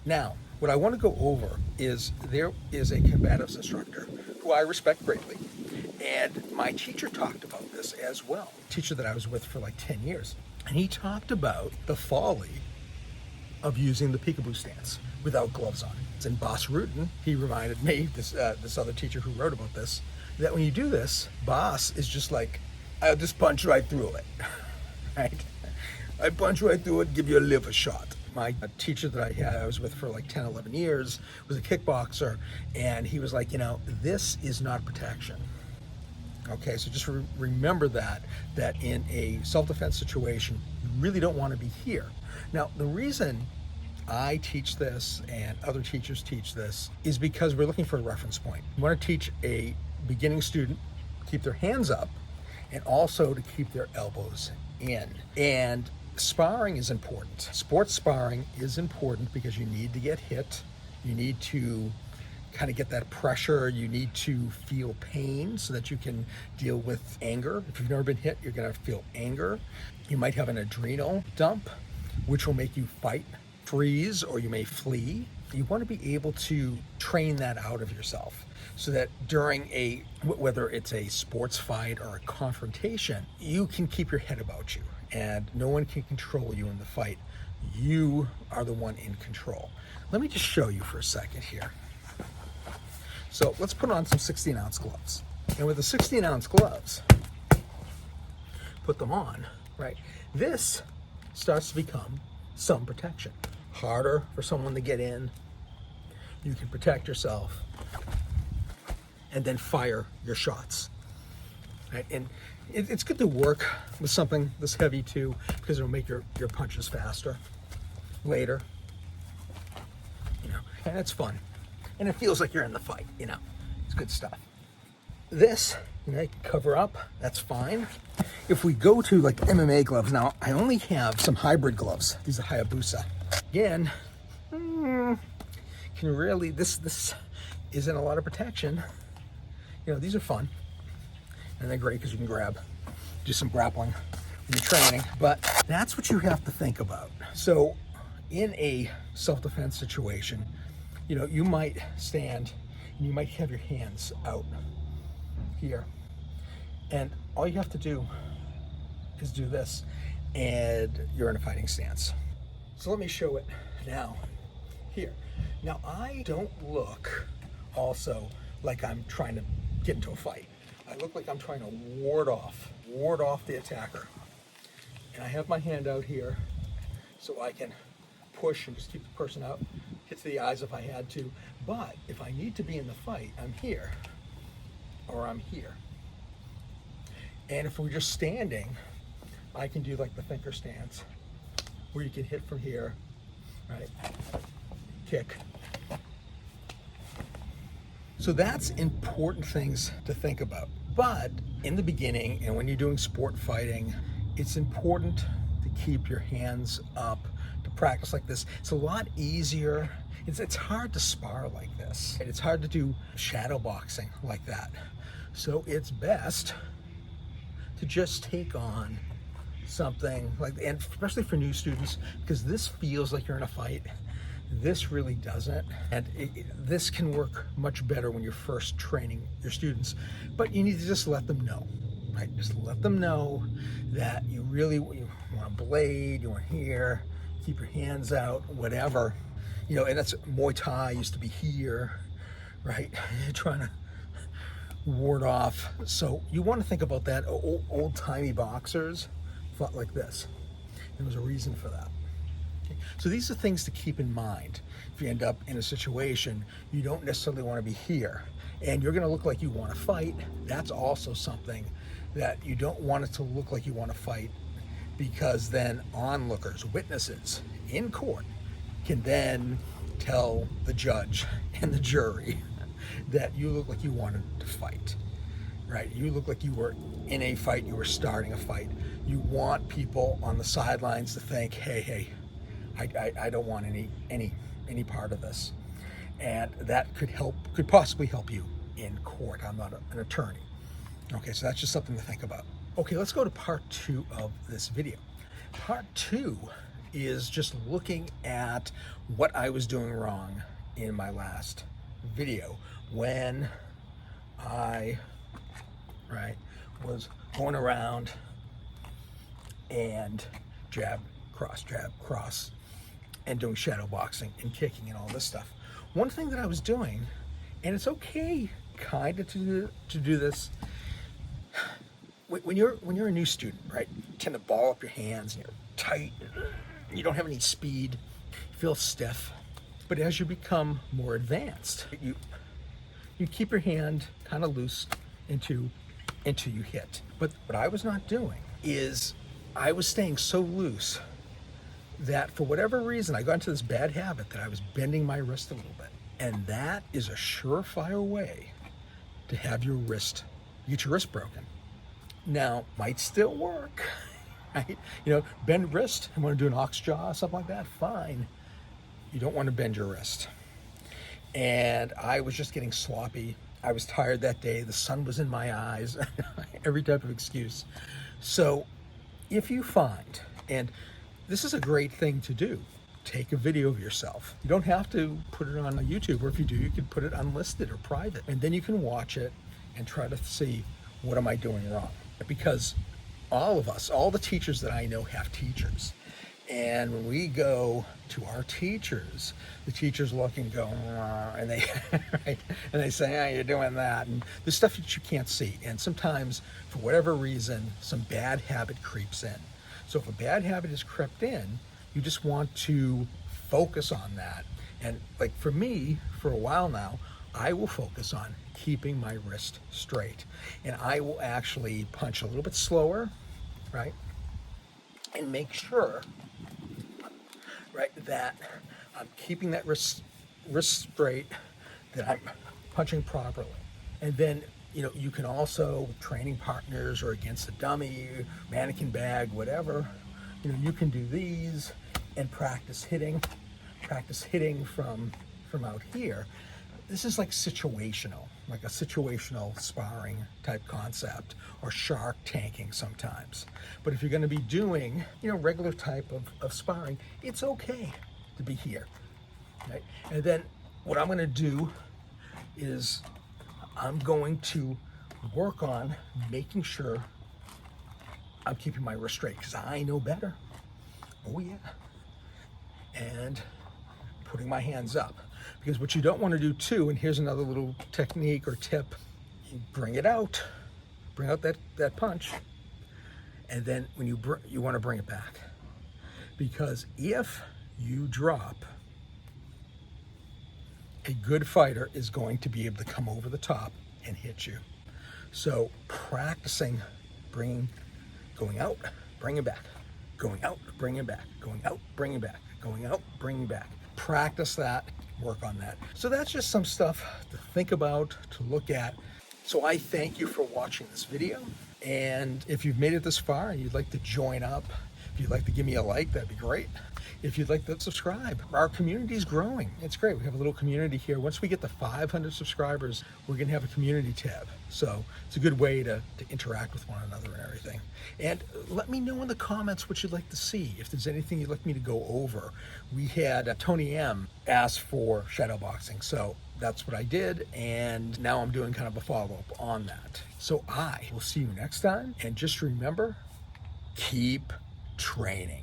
Now, what I want to go over is there is a combatives instructor who I respect greatly. And my teacher talked about this as well. Teacher that I was with for like 10 years. And he talked about the folly of using the peekaboo stance without gloves on. And Boss Rutan, he reminded me, this other teacher who wrote about this, that when you do this, Boss is just like, I'll just punch right through it, right? I punch right through it, give you a liver shot. My teacher that I was with for like 10, 11 years was a kickboxer, and he was like, this is not protection. Okay, so just remember that in a self-defense situation, you really don't want to be here. Now, the reason I teach this and other teachers teach this is because we're looking for a reference point. We want to teach a beginning student to keep their hands up and also to keep their elbows in. And sparring is important. Sports sparring is important because you need to get hit. You need to kind of get that pressure. You need to feel pain so that you can deal with anger. If you've never been hit, you're going to feel anger. You might have an adrenal dump, which will make you fight, freeze, or you may flee. You want to be able to train that out of yourself so that during whether it's a sports fight or a confrontation, you can keep your head about you and no one can control you in the fight. You are the one in control. Let me just show you for a second here. So let's put on some 16-ounce gloves. And with the 16-ounce gloves, put them on, right? This starts to become some protection. Harder for someone to get in. You can protect yourself and then fire your shots. Right? And it's good to work with something this heavy too, because it'll make your punches faster later. And it's fun. And it feels like you're in the fight, It's good stuff. This, you can cover up, that's fine. If we go to like MMA gloves, now I only have some hybrid gloves. These are Hayabusa. Again, this isn't a lot of protection. These are fun. And they're great because you can do some grappling when you're training. But that's what you have to think about. So in a self-defense situation, you might stand and you might have your hands out here. And all you have to do is do this and you're in a fighting stance. So let me show it now here. Now I don't look also like I'm trying to get into a fight. I look like I'm trying to ward off the attacker. And I have my hand out here so I can push and just keep the person out, hit to the eyes if I had to. But if I need to be in the fight, I'm here or I'm here. And if we're just standing, I can do like the thinker stance where you can hit from here, right? Kick. So that's important things to think about. But in the beginning and when you're doing sport fighting, it's important to keep your hands up, to practice like this. It's a lot easier. It's hard to spar like this. It's hard to do shadow boxing like that. So it's best to just take on something like, and especially for new students, because this feels like you're in a fight. This really doesn't. And this can work much better when you're first training your students. But you need to just let them know, right? Just let them know that you want a blade, you want here, keep your hands out, whatever. And that's Muay Thai used to be here, right? You're trying to ward off. So you want to think about that. Old-timey boxers fought like this. There was a reason for that. Okay? So these are things to keep in mind. If you end up in a situation, you don't necessarily want to be here, and you're going to look like you want to fight. That's also something that you don't want it to look like you want to fight, because then onlookers, witnesses in court, can then tell the judge and the jury that you look like you wanted to fight, right? You look like you were in a fight, you were starting a fight. You want people on the sidelines to think, hey, I don't want any part of this. And that could possibly help you in court. I'm not an attorney. Okay, so that's just something to think about. Okay, let's go to part 2 of this video. Part 2 is just looking at what I was doing wrong in my last video when I was going around and jab, cross, and doing shadow boxing and kicking and all this stuff. One thing that I was doing, and it's okay kind of to do this, when you're a new student, right, you tend to ball up your hands and you're tight, you don't have any speed, you feel stiff. But as you become more advanced, you keep your hand kind of loose until you hit. But what I was not doing is I was staying so loose that for whatever reason I got into this bad habit that I was bending my wrist a little bit. And that is a surefire way to have your wrist, get your wrist broken. Now, might still work, right? Bend wrist, you want to do an ox jaw, something like that, fine. You don't want to bend your wrist. And I was just getting sloppy. I was tired that day. The sun was in my eyes, every type of excuse. So if you find, and this is a great thing to do, take a video of yourself. You don't have to put it on YouTube, or if you do, you can put it unlisted or private. And then you can watch it and try to see, what am I doing wrong? Because all of us, all the teachers that I know have teachers. And when we go to our teachers, the teachers look and go, and they right? And they say, "Oh, you're doing that," and there's stuff that you can't see. And sometimes, for whatever reason, some bad habit creeps in. So if a bad habit has crept in, you just want to focus on that. And like for me, for a while now, I will focus on keeping my wrist straight, and I will actually punch a little bit slower, right, and make sure, right, that I'm keeping that wrist straight, that I'm punching properly. And then, you can also, with training partners or against a dummy, mannequin bag, whatever, you can do these and practice hitting from out here. This is like situational, like a situational sparring type concept, or shark tanking sometimes. But if you're going to be doing, regular type of sparring, it's okay to be here, right? And then what I'm going to do is I'm going to work on making sure I'm keeping my wrist straight, because I know better. Oh yeah. And putting my hands up. Because what you don't want to do too, and here's another little technique or tip, you bring out that punch, and then when you want to bring it back. Because if you drop, a good fighter is going to be able to come over the top and hit you. So practicing going out, bring it back, going out, bring it back, going out, bring it back, going out, bring it back. Practice that, work on that. So that's just some stuff to think about, to look at. So I thank you for watching this video. And if you've made it this far and you'd like to join up, if you'd like to give me a like, that'd be great. If you'd like to subscribe, our community is growing. It's great. We have a little community here. Once we get to 500 subscribers, we're going to have a community tab. So it's a good way to interact with one another and everything. And let me know in the comments what you'd like to see. If there's anything you'd like me to go over. We had Tony M ask for shadow boxing. So that's what I did. And now I'm doing kind of a follow-up on that. So I will see you next time. And just remember, keep training.